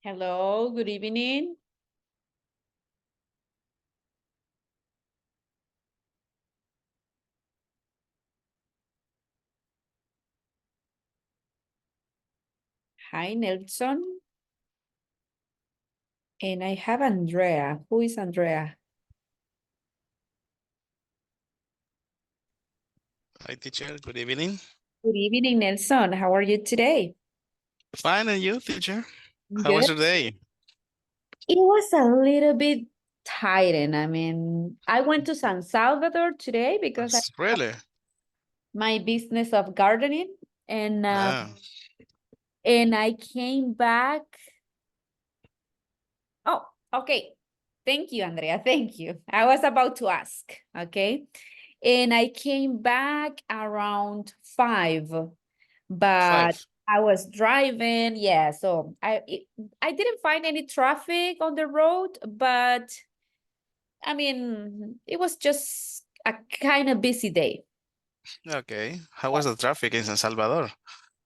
Hello, good evening. Hi, Nelson. And I have Andrea. Who is Andrea? Hi, teacher. Good evening. Good evening, Nelson. How are you today? Fine, and you, teacher? How was Good. your day? It was a little bit tiring. I mean, I went to San Salvador today because I have Really? my business of gardening and uh, Ah, and I came back. Oh, okay. Thank you, Andrea. Thank you. I was about to ask. Okay. And I came back around 5, but 5. I was driving. Yeah, so I didn't find any traffic on the road, but I mean, it was just a kind of busy day. Okay. How was the traffic in San Salvador?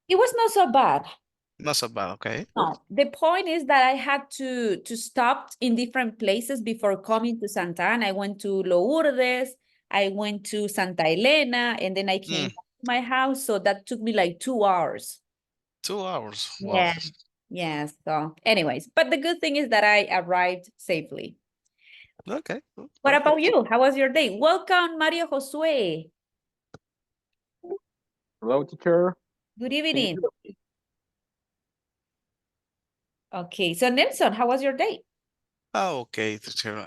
It was not so bad. Not so bad, okay. No, the point is that I had to stop in different places before coming to Santa Ana. I went to Lourdes, I went to Santa Elena, and then I came Mm, back to my house. So that took me like 2 hours. 2 hours. Wow. Yeah. Yeah. So, anyways, but the good thing is that I arrived safely. Okay, What about perfect. you? How was your day? Welcome, Mario Josue. Hello, teacher. Good Can you evening. hear me? Okay, so Nelson, how was your day? Okay, teacher.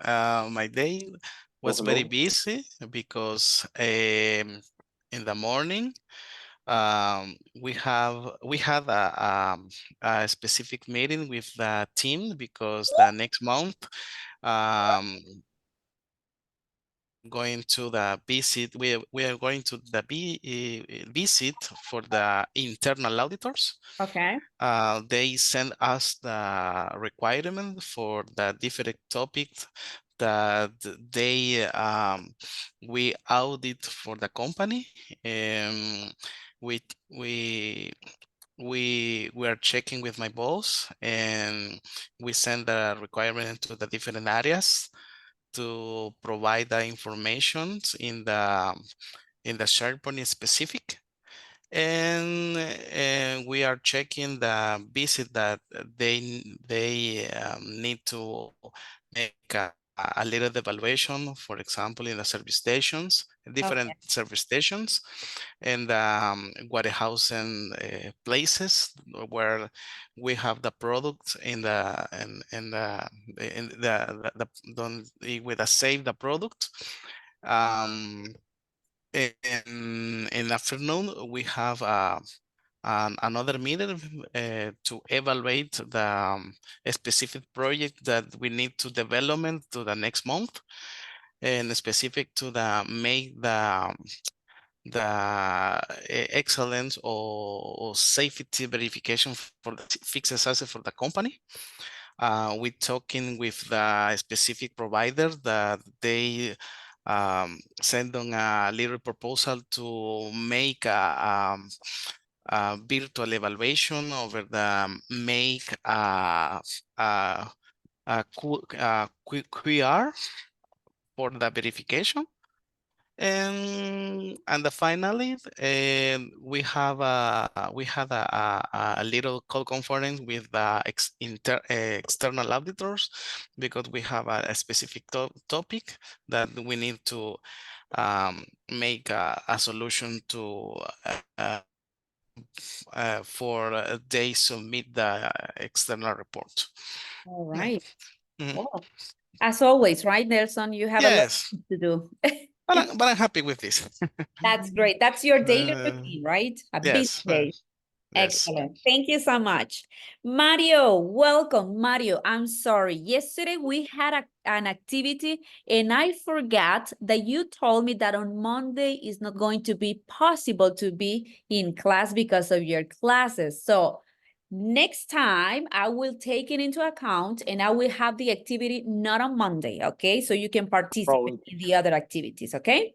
My day Oh, was very hello. busy because in the morning we had a specific meeting with the team because the next month um, going to the visit. We are going to the visit for the internal auditors. Okay. They send us the requirement for the different topics that we audit for the company. Um, we we we are checking with my boss and we send the requirement to the different areas to provide the information in the SharePoint specific. And we are checking the visit that they need to make a little evaluation, for example, in the service stations, different Okay. service stations, and warehouse and places where we have the product with a save the product. Um, in afternoon, we have another meeting to evaluate the specific project that we need to development to the next month, and specific to the make the excellence or safety verification for the fixed asset for the company. We're talking with the specific provider that they send on a little proposal to make a virtual evaluation over the make QR for the verification. Finally, we had a little call conference with the external auditors because we have a specific topic that we need to make a solution to for they submit the external report. All Yeah. right. Mhm. Well, as always, right, Nelson, you have a lot Yes, to do. but I'm happy with this. That's great. That's your daily Uh, routine, right? A busy yes, day. yes. Excellent. Thank you so much. Mario, welcome. Mario, I'm sorry. Yesterday we had an activity and I forgot that you told me that on Monday is not going to be possible to be in class because of your classes. So next time I will take it into account and I will have the activity not on Monday, okay? So you can participate Problem, in the other activities, okay?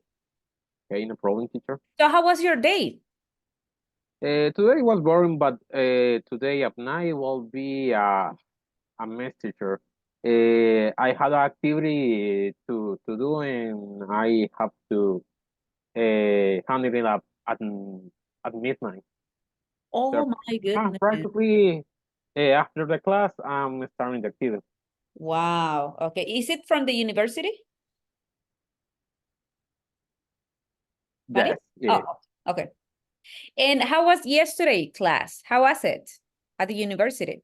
okay, no problem, teacher. So how was your day? Today was boring, but today at night will be a mess teacher. I had an activity to do, and I have to handle it up at midnight. Oh So my goodness. practically after the class, I'm starting the activity. Wow. Okay. Is it from the university? Mario? Yes, yeah. Oh, okay. And how was yesterday class? How was it at the university?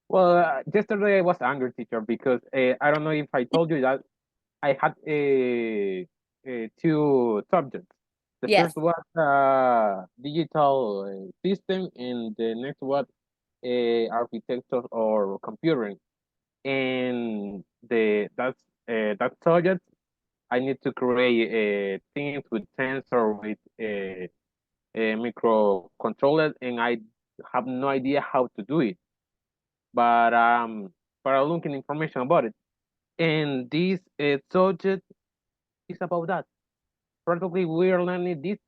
Well, yesterday I was angry teacher because I don't know if I told you that I had two subjects. The Yes. first was digital system, and the next was architecture or computing. And that subject, I need to create things with sensor, with microcontrollers, and I have no idea how to do it. But I'm looking information about it, and this subject is about that. Practically, we are learning this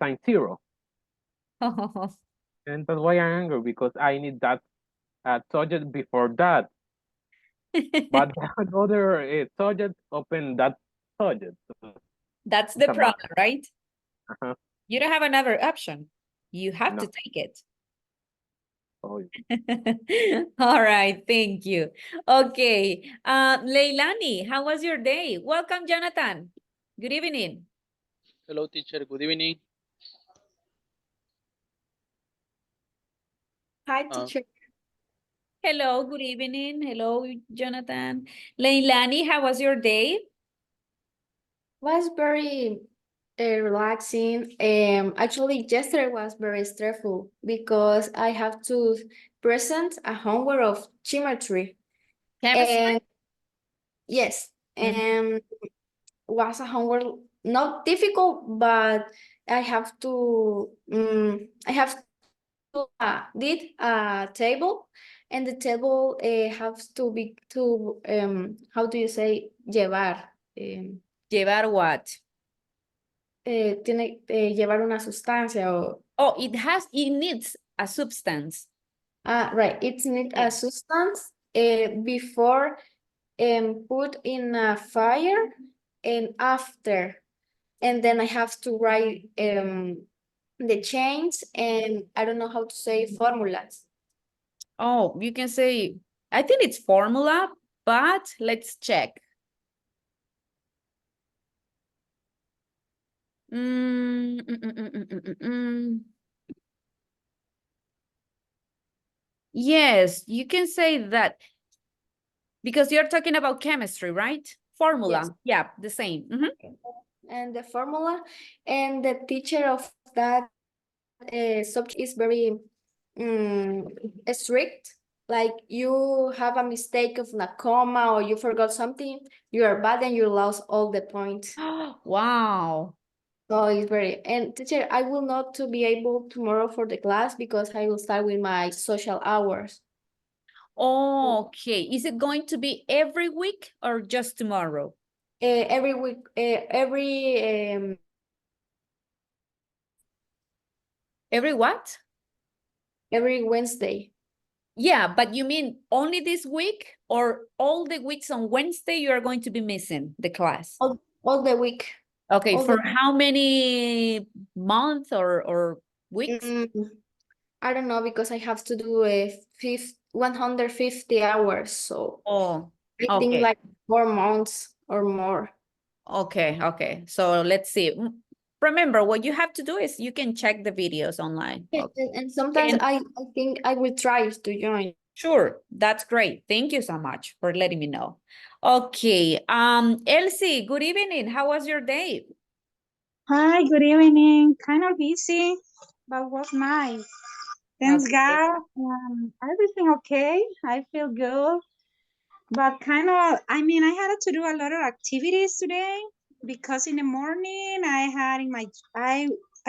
time zero, and that's why I'm angry because I need that subject before that. But the other subject open that subject. So That's it's the a matter. problem, right? Uh-huh. You don't have another option. You have to No. take it. Oh, All right, thank you. Okay, Leilani, how was your day? Welcome, Jonathan. Good evening. Hello, teacher. Good evening. Hi, Uh, teacher. Hello, good evening. Hello, Jonathan. Leilani, how was your day? Was very relaxing. Actually, yesterday was very stressful because I have to present a homework of geometry. Chemistry? And yes, Mhm. and was a homework not difficult, but I have to did a table, and the table has to be to how do you say llevar? Llevar what? Tiene llevar una sustancia o Oh, it needs a substance. right, it need a Yes. substance before put in a fire and after, and then I have to write the chains, and I don't know how to say formulas. Oh, you can say, I think it's formula, but let's check. Mm, mm, mm, mm, mm, mm, mm, mm. Yes, you can say that because you're talking about chemistry, right? Formula. Yes. Yeah, the same. Mhm. And the formula, and the teacher of that subject is very strict. Like you have a mistake of a comma or you forgot something, you are bad and you lost all the points. Wow. So it's very, and teacher, I will not to be able tomorrow for the class because I will start with my social hours. Okay. Is it going to be every week or just tomorrow? Every week, Every what? every Wednesday. Yeah, but you mean only this week or all the weeks on Wednesday you are going to be missing the class? All the week. Okay, all for the- how many months or weeks? I don't know because I have to do a 150 hours. So Oh, I think okay. like 4 months or more. Okay, okay. So let's see. Remember, what you have to do is you can check the videos online. Yes, Okay. and sometimes And I think I will try to join. sure, that's great. Thank you so much for letting me know. Okay, Elsie, good evening. How was your day? Hi, good evening. Kind of busy, but was nice. Thanks Okay. God. Everything okay. I feel good, but kind of, I had to do a lot of activities today because in the morning I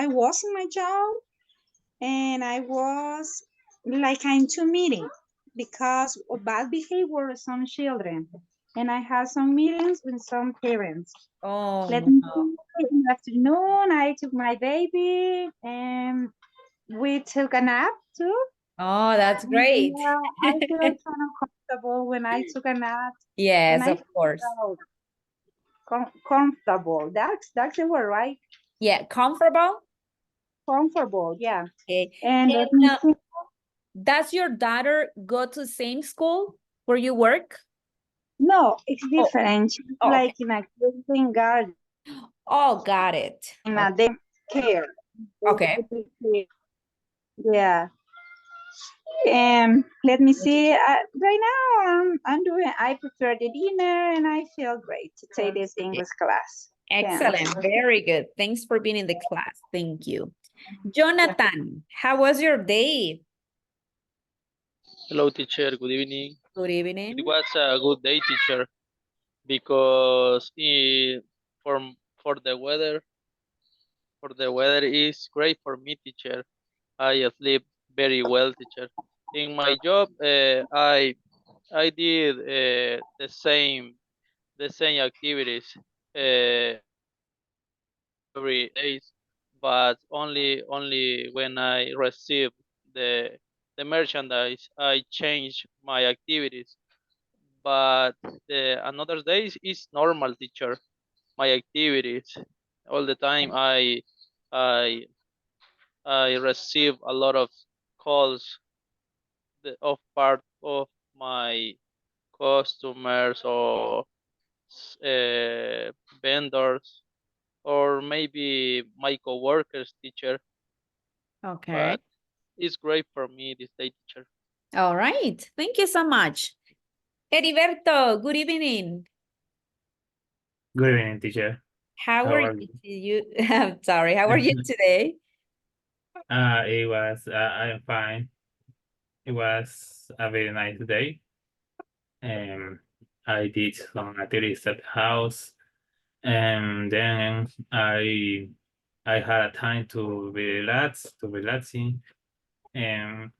was in my job and I was like in two meetings because of bad behavior of some children. And I had some meetings with some parents. Oh, Let no. me in the afternoon, I took my baby and we took a nap too. Oh, that's great. Yeah, I feel kind of comfortable when I took a nap, Yes, and I of course. felt comfortable. That's the word, right? Yeah, comfortable. Comfortable, yeah. Okay. And let And me see. does your daughter go to the same school where you work? No, it's different. She's Oh, okay. like in a kindergarten, Oh, got it. in a daycare. Okay. Yeah. Let me see. Right now, I prepare the dinner and I feel great to take this English class. Excellent. Very good. Thanks for being in the class. Thank you. Jonathan, how was your day? Hello, teacher. Good evening. Good It evening. was a good day, teacher, because for the weather is great for me, teacher. I sleep very well, teacher. In my job, I did the same activities every days, but only when I receive the the merchandise, I change my activities. But the another days is normal, teacher. My activities all the time. I I receive a lot of calls of part of my customers or vendors or maybe my coworkers, teacher. Okay. But it's great for me this day, teacher. All right. Thank you so much. Heriberto, good evening. Good evening, teacher. How How are are you? you? I'm sorry. How are you today? I am fine. It was a very nice day. I did some activities at the house, and then I had a time to relaxing, and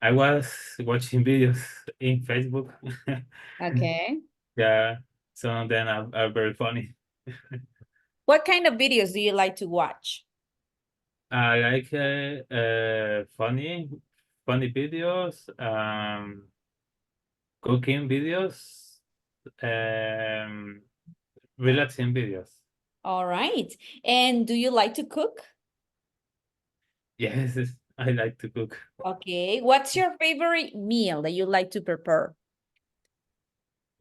I was watching videos in Facebook. Okay. Yeah, some of them are very funny. What kind of videos do you like to watch? I like funny videos, cooking videos, um, relaxing videos. All right. And do you like to cook? Yes, I like to cook. Okay. What's your favorite meal that you like to prepare?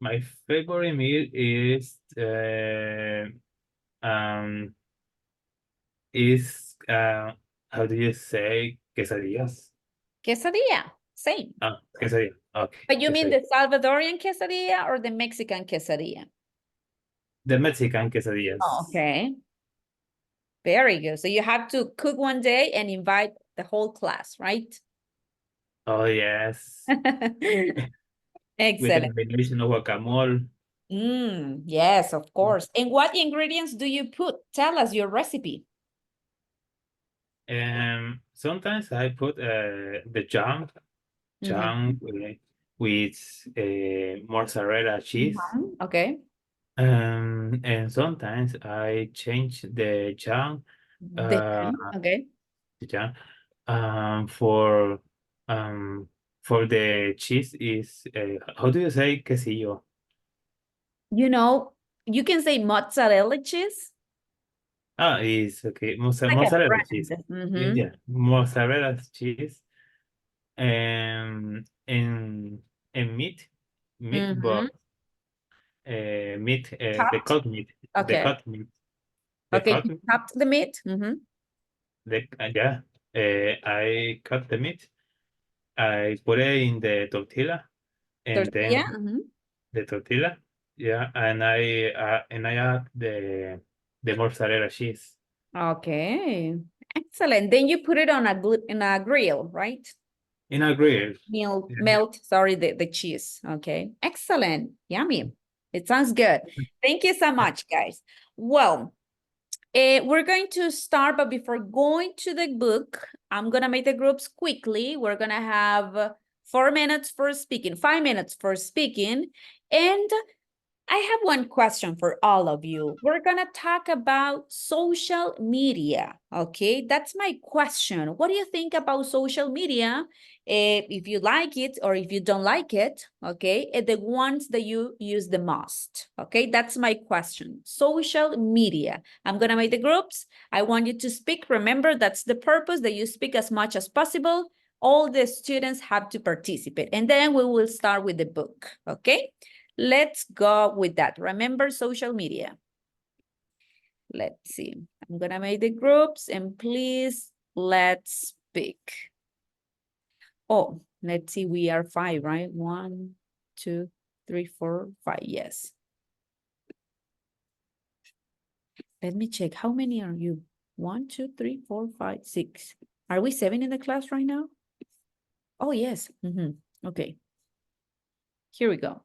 My favorite meal um is how do you say quesadillas? Quesadilla. Same. Quesadilla. Okay, But you mean quesadilla. the Salvadorian quesadilla or the Mexican quesadilla? The Mexican quesadillas. Oh, okay. Very good. So you have to cook one day and invite the whole class, right? Oh yes, with the Excellent. combination of guacamole. Yes, of course. And what ingredients do you put? Tell us your recipe. Sometimes I put the jam Mhm. with mozzarella cheese. Okay. And sometimes I change the jam The jam, okay. the jam for the cheese is how do you say quesillo? You know, you can say mozzarella cheese. Is okay. Like a Mozzarella cheese. brand. Yeah, Mhm. yeah. Mozzarella cheese and meat, but Mhm. meat, the Chopped. cut meat, the Okay. cut meat, the Okay, cut you meat, chopped the meat. Mhm. yeah. I cut the meat. I put it in the tortilla, and Tortilla. then Mhm. the tortilla, yeah, and I add the mozzarella cheese Okay. Excellent. Then you put it on in a grill, right? in a grill. Melt, sorry, the cheese. Okay. Excellent. Yummy. It sounds good. Thank you so much, guys. Well, we're going to start, but before going to the book, I'm going to make the groups quickly. We're going to have 4 minutes for speaking, 5 minutes for speaking, and I have one question for all of you. We're gonna talk about social media, okay? That's my question. What do you think about social media? If you like it or if you don't like it, okay? The ones that you use the most, okay? That's my question. Social media. I'm gonna make the groups. I want you to speak. Remember, that's the purpose, that you speak as much as possible. All the students have to participate. And then we will start with the book, okay? Let's go with that. Remember social media. Let's see. I'm gonna make the groups and please let's speak. Oh, let's see. We are 5, right? 1, 2, 3, 4, 5. Yes. Let me check. How many are you? 1, 2, 3, 4, 5, 6. Are we 7 in the class right now? Oh, yes. Okay. Here we go.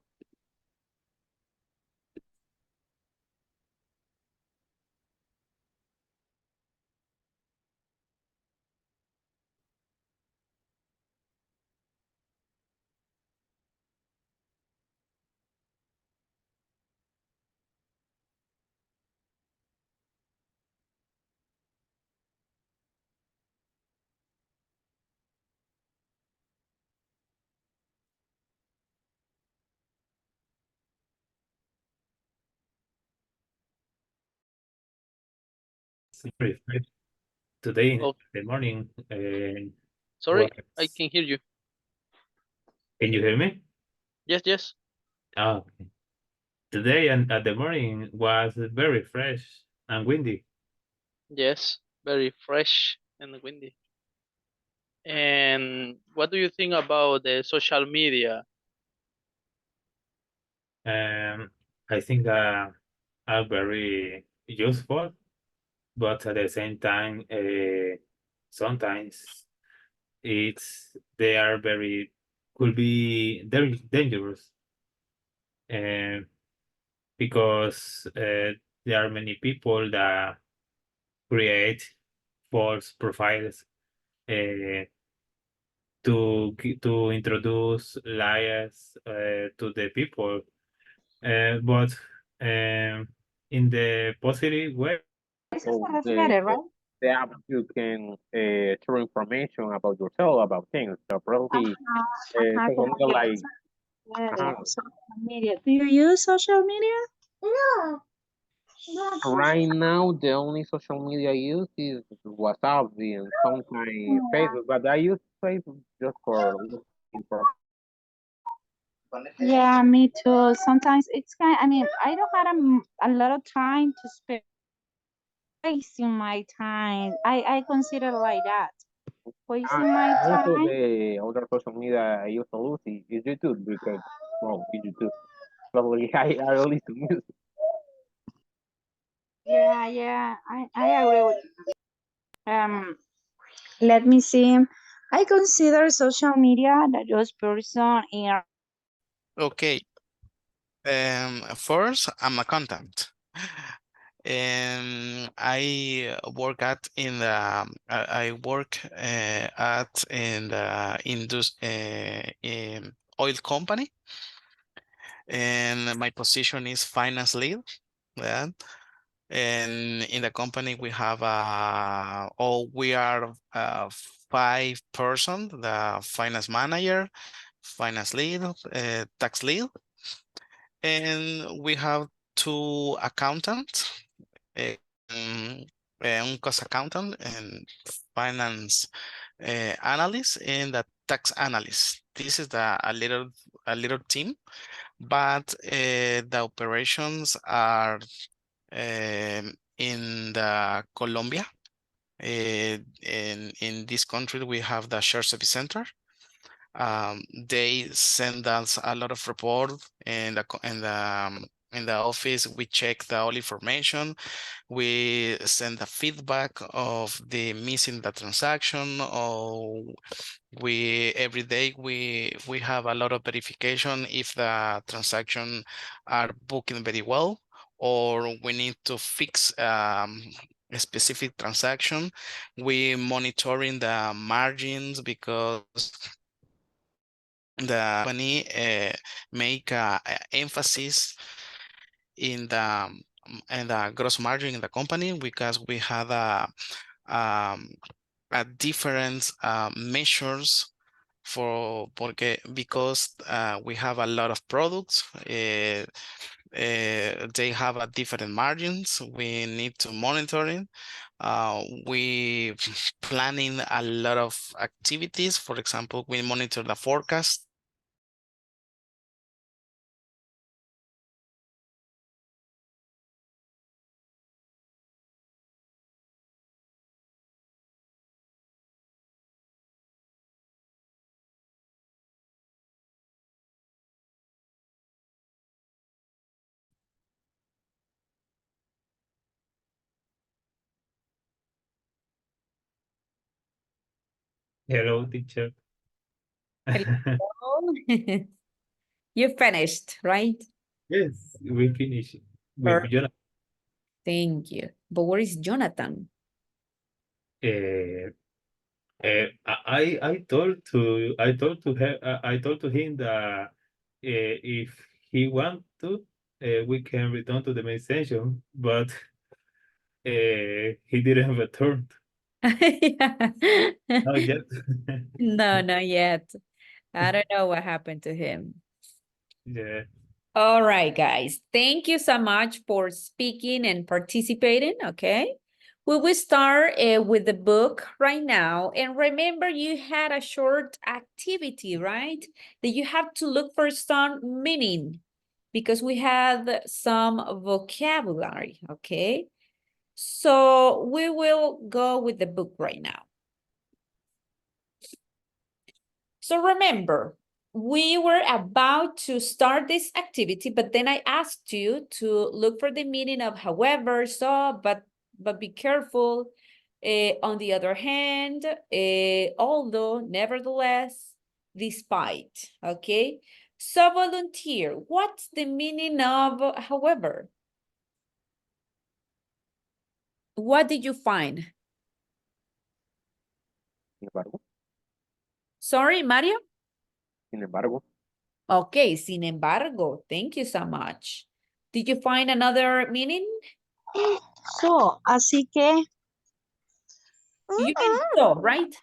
Very fresh. Today in Oh, the morning, sorry, I was, can hear you. can you hear me? Yes. Oh, okay. Today and at the morning was very fresh and windy. Yes, very fresh and windy. And what do you think about the social media? I think that are very useful, but at the same time, sometimes they are very could be very dangerous, uh, because there are many people that create false profiles, uh, to introduce lies, to the people, but in the positive way. This is So what I read, right? the app you can share information about yourself, about things. So probably social media Como like uh, social media. Do you use social media? No. right now the only social media I use is WhatsApp and sometimes Facebook, but I use Facebook just for looking for. Yeah, me too. Sometimes it's kind. I mean, I don't have a lot of time to spend wasting my time. I consider it like that. Wasting my Also, time. the other social media I use to use is YouTube because, well, it's YouTube. Probably I only to music. Yeah, I agree with you. Let me see. I consider social media that just person in. Okay. First, I'm a content. And I work at in the I work at in the in oil company, and my position is finance lead. Yeah. And in the company we have we are 5 person: the finance manager, finance lead, tax lead, and we have 2 accountants, um, un cost accountant and finance analyst and the tax analyst. This is a little team, but the operations are in the Colombia. In this country, we have the shared service center. They send us a lot of report in the office. We check the all information. We send the feedback of the missing the transaction, or every day we have a lot of verification if the transaction are booking very well, or we need to fix a specific transaction. We monitoring the margins because the company make emphasis in the gross margin in the company because we had a different measures because we have a lot of products. They have a different margins. We need to monitor it. We planning a lot of activities. For example, we monitor the forecast. Hello, teacher. Hello. You finished, right? Yes, we finished with Perfect. Jonathan. Thank you. But where is Jonathan? I told to her I told to him that if he want to we can return to the main session, but he didn't return. Not yet. No, not yet. I don't know what happened to him. Yeah. All right, guys. Thank you so much for speaking and participating, okay? We will start with the book right now. And remember, you had a short activity, right? That you have to look for some meaning because we had some vocabulary, okay? So we will go with the book right now. So remember, we were about to start this activity, but then I asked you to look for the meaning of however, so, but be careful. On the other hand, although, nevertheless, despite, okay? So volunteer, what's the meaning of however? What did you find? Sin embargo, Sorry, Mario? sin embargo, Okay, sin embargo, thank you so much. Did you find another meaning? So, así que, You mean so, right?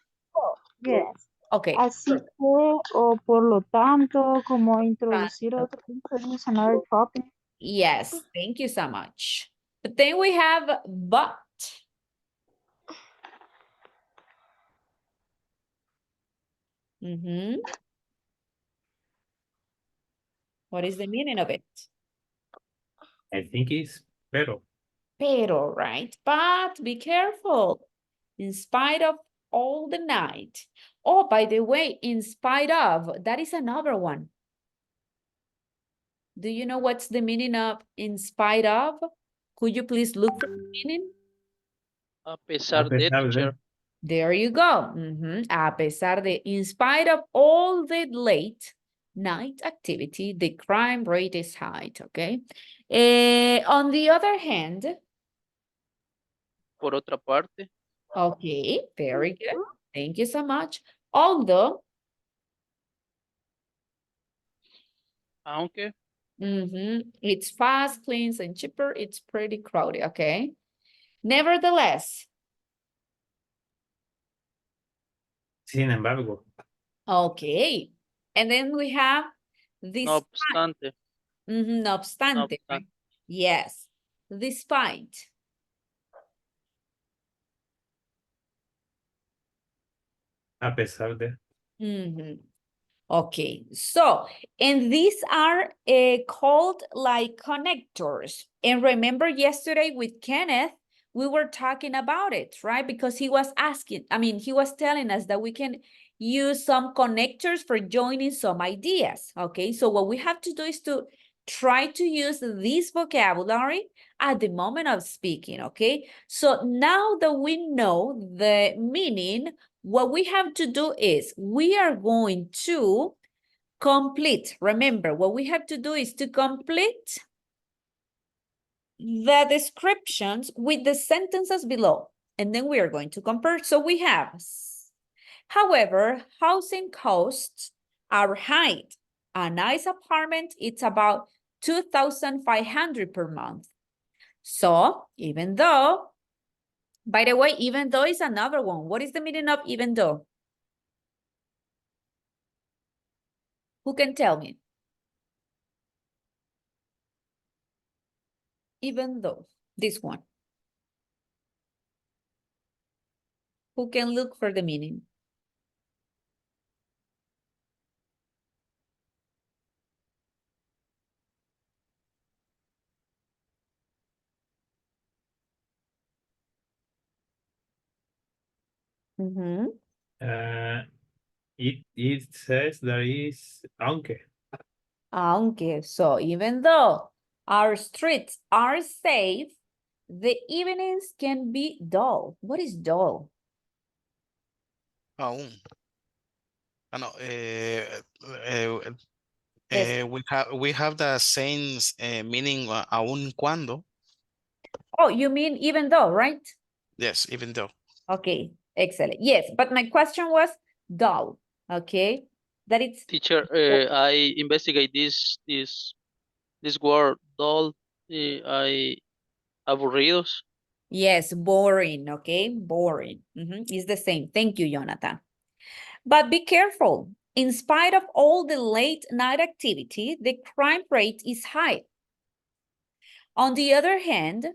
yes. Okay. Así perfect. que, o por lo tanto, como introducir Tanto. otro, introduce another topic. Yes, thank you so much. But then we have but. What is the meaning of it? I think it's pero. Pero, right? But be careful. In spite of all the night. Oh, by the way, in spite of, that is another one. Do you know what's the meaning of in spite of? Could you please look for the meaning? A pesar de, pesar de. teacher. There you go. A pesar de, in spite of all the late night activity, the crime rate is high, okay? On the other hand, Por otra parte, okay, very good. Thank you so much. Although, aunque, it's fast, clean, and cheaper, it's pretty crowded, okay? Nevertheless, Sin embargo. okay. And then we have this. no obstante, No obstante. Right? Yes. Despite. A pesar de. Okay, so, and these are called like connectors. And remember yesterday with Kenneth, we were talking about it, right? Because he was asking, he was telling us that we can use some connectors for joining some ideas, okay? So what we have to do is to try to use this vocabulary at the moment of speaking, okay? So now that we know the meaning, what we have to do is we are going to complete. Remember, what we have to do is to complete the descriptions with the sentences below. And then we are going to compare. So we have, however, housing costs are high. A nice apartment, it's about 2,500 per month. So even though, by the way, even though is another one. What is the meaning of even though? Who can tell me? Even though, this one. Who can look for the meaning? Mm-hmm. It says there is aunque. Aunque, so even though our streets are safe, the evenings can be dull. What is dull? Aún. Ah, no, Yes. we have the same meaning aún cuando. Oh, you mean even though, right? Yes, even though. Okay, excellent. Yes, but my question was dull, okay? That it's Teacher, I investigate this word dull. I aburridos. yes, boring, okay? Boring. It's the same. Thank you, Jonathan. But be careful. In spite of all the late night activity, the crime rate is high. On the other hand,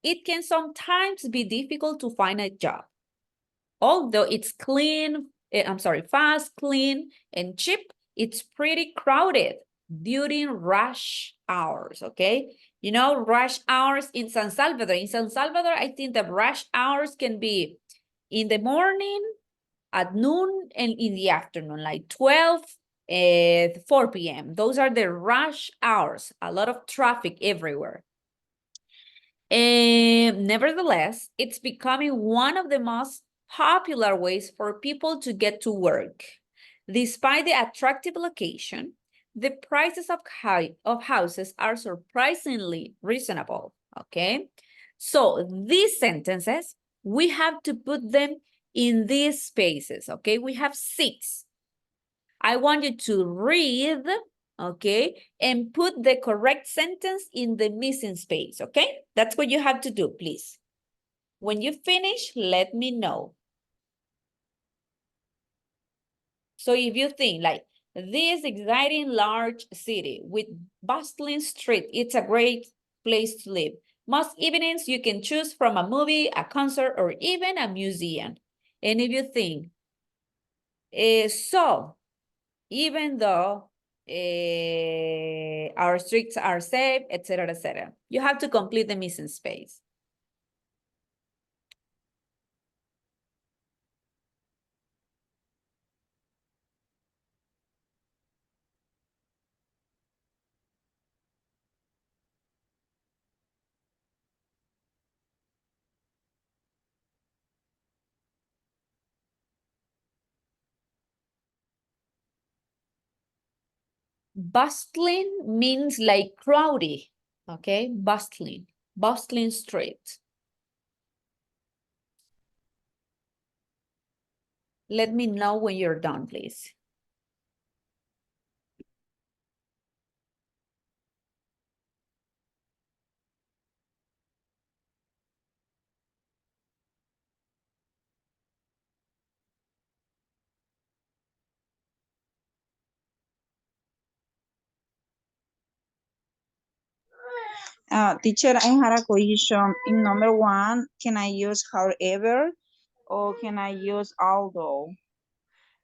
it can sometimes be difficult to find a job. Although it's fast, clean, and cheap, it's pretty crowded during rush hours, okay? You know, rush hours in San Salvador. In San Salvador, I think the rush hours can be in the morning, at noon, and in the afternoon, like 12, 4 p.m. Those are the rush hours, a lot of traffic everywhere. Nevertheless, it's becoming one of the most popular ways for people to get to work. Despite the attractive location, the prices of houses are surprisingly reasonable, okay? So these sentences, we have to put them in these spaces, okay? We have 6. I want you to read, okay, and put the correct sentence in the missing space, okay? That's what you have to do, please. When you finish, let me know. So if you think like this exciting large city with bustling street, it's a great place to live. Most evenings you can choose from a movie, a concert, or even a museum. And if you think, so even though our streets are safe, etc., etc., you have to complete the missing space. Bustling means like crowdy, okay? Bustling street. Let me know when you're done, please. Teacher, I had a question. In number 1, can I use however or can I use although?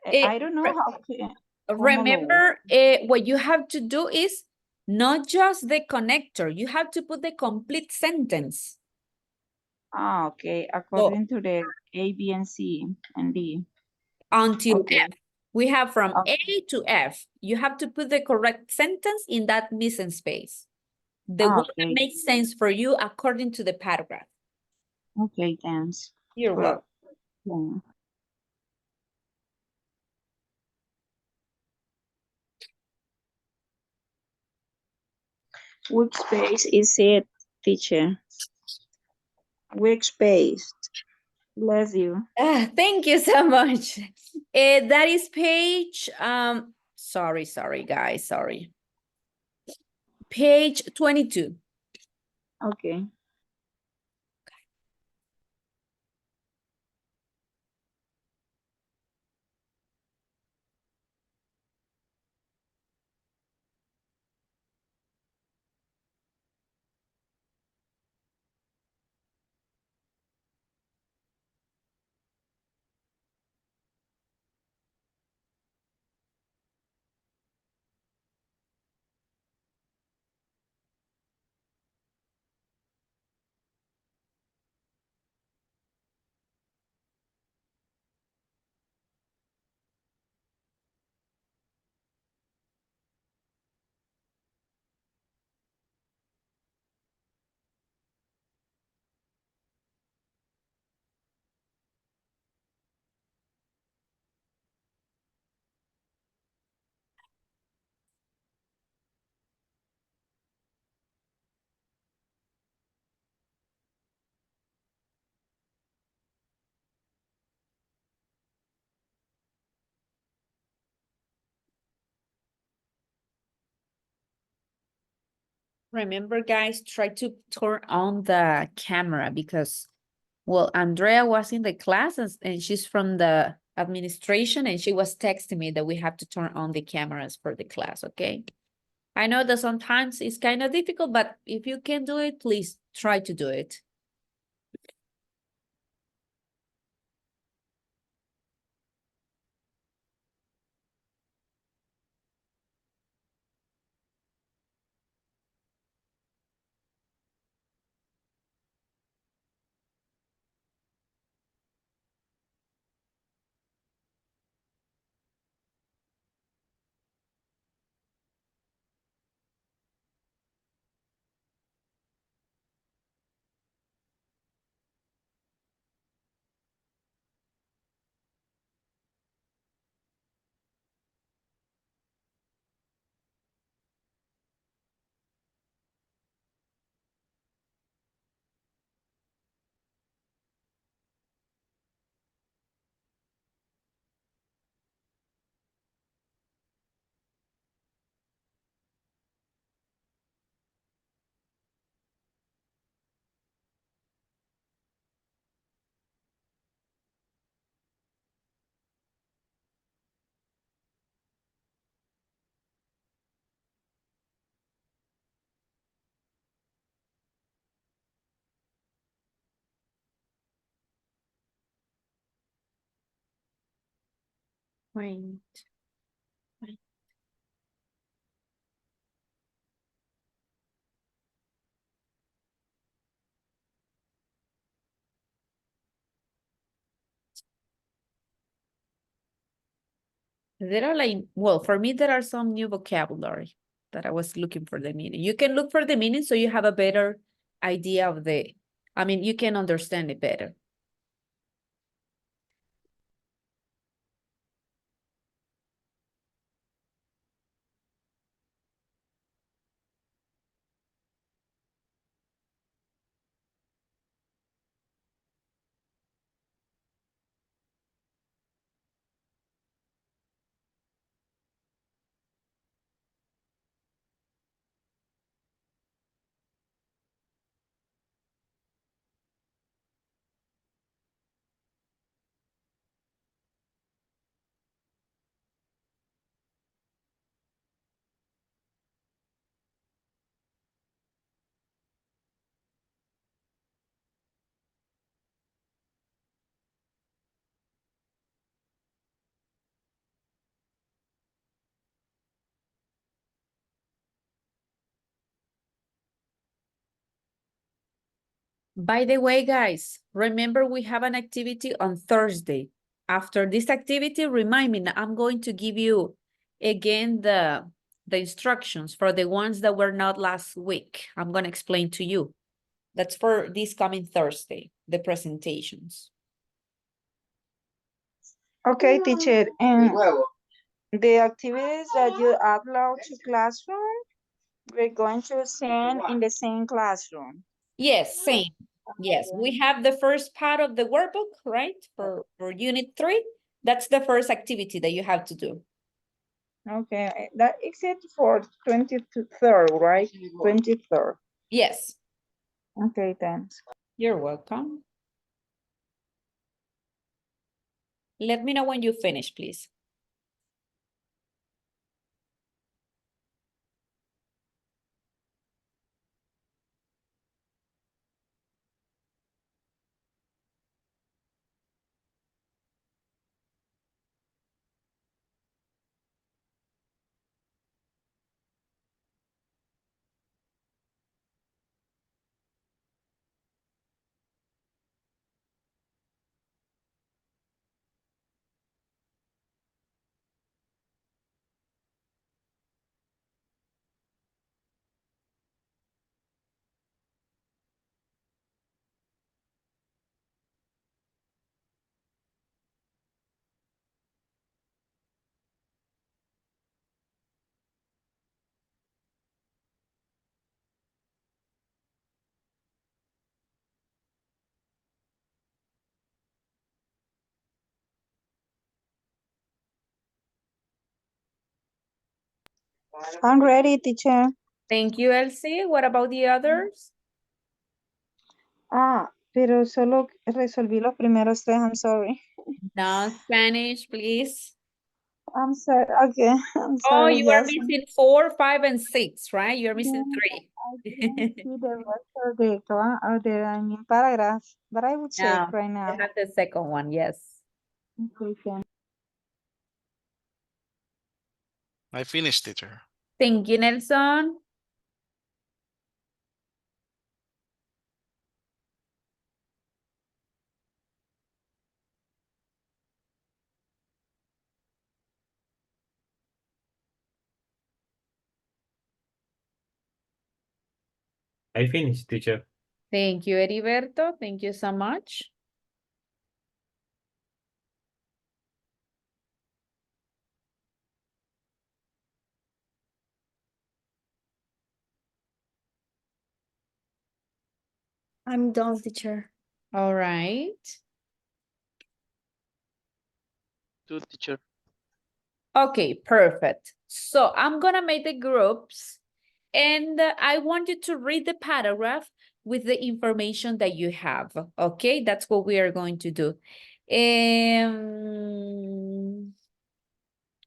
I don't know how to. Remember, what you have to do is not just the connector. You have to put the complete sentence. Okay. According to the A, B, and C, and D. Until Okay. F. We have from Okay. A to F. You have to put the correct sentence in that missing space. The one that Okay. makes sense for you according to the paragraph. Okay, thanks. You're welcome. Yeah. Workspace is it, teacher? Workspace. Bless you. Thank you so much. That is page, sorry, guys, sorry. Page 22. Okay. Remember, guys, try to turn on the camera because, well, Andrea was in the class and she's from the administration and she was texting me that we have to turn on the cameras for the class, okay? I know that sometimes it's kind of difficult, but if you can do it, please try to do it. Wait. There are like, well, for me, there are some new vocabulary that I was looking for the meaning. You can look for the meaning so you have a better idea of you can understand it better. By the way, guys, remember we have an activity on Thursday. After this activity, remind me, I'm going to give you again the instructions for the ones that were not last week. I'm going to explain to you. That's for this coming Thursday, the presentations. Okay, teacher. And the activities that you upload to classroom, we're going to send in the same classroom. Yes, same. Yes, we have the first part of the workbook, right? For unit 3. That's the first activity that you have to do. Okay, that except for 23rd, right? 23rd. Yes, Okay, thanks. you're welcome. Let me know when you finish, please. I'm ready, teacher. Thank you, Elsie. What about the others? Pero solo resolví los primeros tres, I'm sorry. Non-Spanish, please. I'm sorry, okay, I'm Oh, sorry. you are yes. missing 4, 5, and 6, right? You're missing Yeah, 3. I didn't see the rest of the I mean, paragraph, but I will check No, right I now. have the second one, yes. Okay, thank I finished, teacher. Thank you, Nelson. I finished, teacher. Thank you, Heriberto. Thank you so much. I'm done, teacher. All right. Two, teacher. Okay, perfect. So I'm gonna make the groups and I want you to read the paragraph with the information that you have. Okay, that's what we are going to do.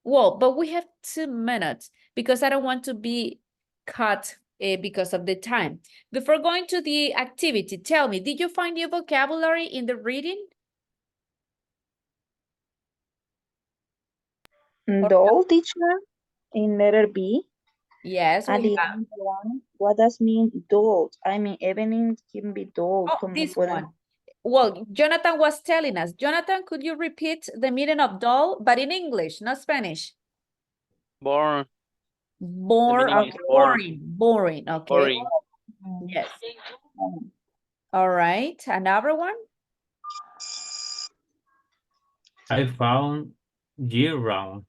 Well, but we have 2 minutes because I don't want to be cut because of the time. Before going to the activity, tell me, did you find new vocabulary in the reading? you. Doll, teacher, in letter B. Yes, At we the have. end one, what does mean doll? I mean, evening can be doll. Oh, Como this pueden- one. Well, Jonathan was telling us. Jonathan, could you repeat the meaning of doll, but in English, not Spanish? Born. Boring, meaning is born. boring, okay? Boring. Yes. All right, another one? I found year round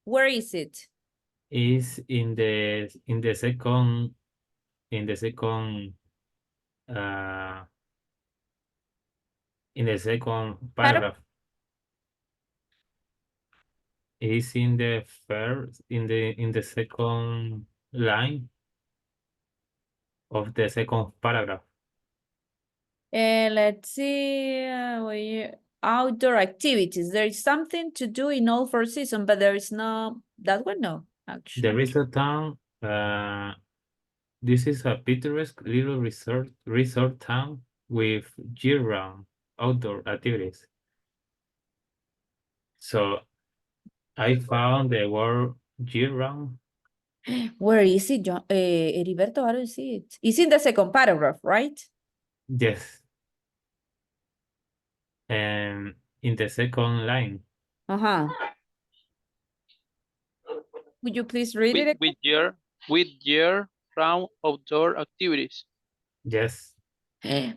Where is it? is in the second paragraph. Is in the first in the second line of the second paragraph. Let's see, outdoor activities. There is something to do in all 4 seasons, but there is no, that one, no, actually. The resort town, this is a picturesque little resort town with year-round outdoor activities. So I found the word year-round. Where is it, John? Heriberto, I don't see it. It's in the second paragraph, right? Yes. And in the second line. Uh-huh. Would you please read it? With year round outdoor activities. Yes.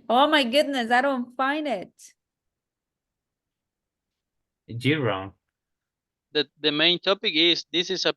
Oh my goodness, I don't find it. Year-round. The main topic is this is a